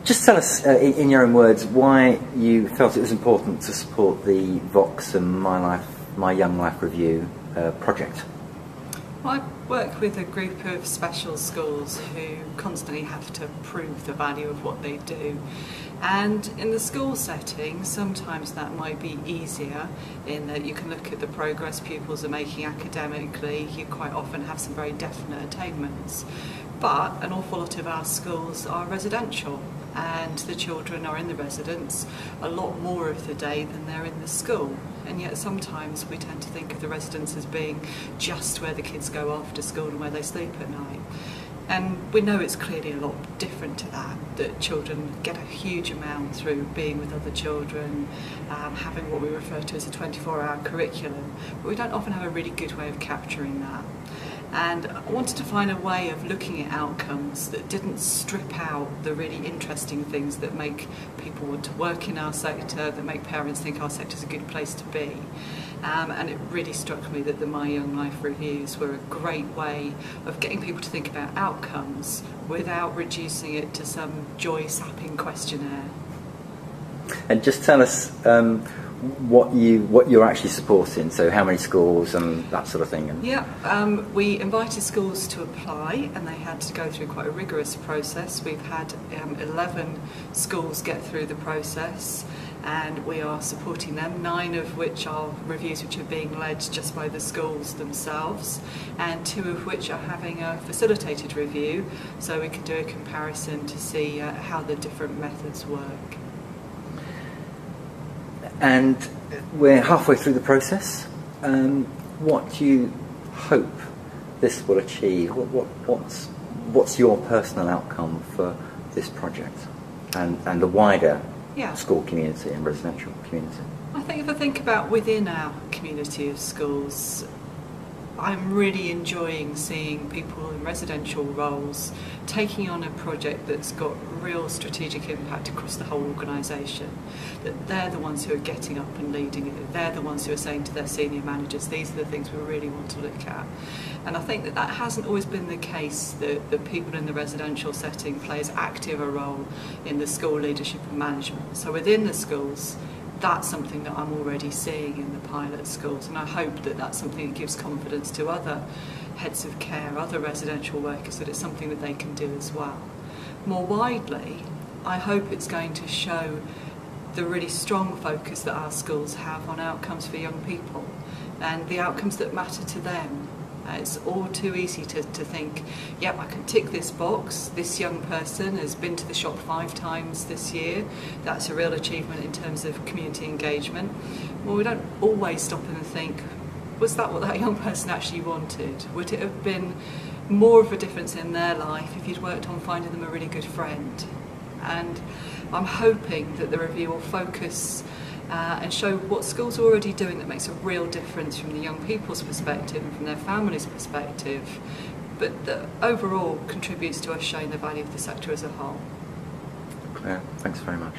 Just tell us, in your own words, why you felt it was important to support the Vox and My Young Life Review project. Well, I work with a group of special schools who constantly have to prove the value of what they do. And in the school setting, sometimes that might be easier in that you can look at the progress pupils are making academically. You quite often have some very definite attainments. But an awful lot of our schools are residential, and the children are in the residence a lot more of the day than they're in the school. And yet sometimes we tend to think of the residence as being just where the kids go after school and where they sleep at night. And we know it's clearly a lot different to that children get a huge amount through being with other children, having what we refer to as a 24-hour curriculum, but we don't often have a really good way of capturing that. And I wanted to find a way of looking at outcomes that didn't strip out the really interesting things that make people want to work in our sector, that make parents think our sector's a good place to be. And it really struck me that the My Young Life reviews were a great way of getting people to think about outcomes without reducing it to some joy-sapping questionnaire. And just tell us what you're actually supporting, so how many schools and that sort of thing. Yeah, we invited schools to apply and they had to go through quite a rigorous process. We've had 11 schools get through the process and we are supporting them, 9 of which are reviews which are being led just by the schools themselves, and 2 of which are having a facilitated review so we can do a comparison to see how the different methods work. And we're halfway through the process. What do you hope this will achieve? What's your personal outcome for this project and the wider school community and residential community? I think if I think about within our community of schools, I'm really enjoying seeing people in residential roles taking on a project that's got real strategic impact across the whole organisation. That they're the ones who are getting up and leading it. They're the ones who are saying to their senior managers, these are the things we really want to look at. And I think that that hasn't always been the case, that people in the residential setting play as active a role in the school leadership and management. So within the schools, that's something that I'm already seeing in the pilot schools, and I hope that that's something that gives confidence to other heads of care, other residential workers, that it's something that they can do as well. More widely, I hope it's going to show the really strong focus that our schools have on outcomes for young people and the outcomes that matter to them. It's all too easy to think, yep, I can tick this box, this young person has been to the shop 5 times this year, that's a real achievement in terms of community engagement. Well, we don't always stop and think, was that what that young person actually wanted? Would it have been more of a difference in their life if you'd worked on finding them a really good friend? And I'm hoping that the review will focus and show what schools are already doing that makes a real difference from the young people's perspective and from their families' perspective, but that overall contributes to us showing the value of the sector as a whole. Claire, thanks very much.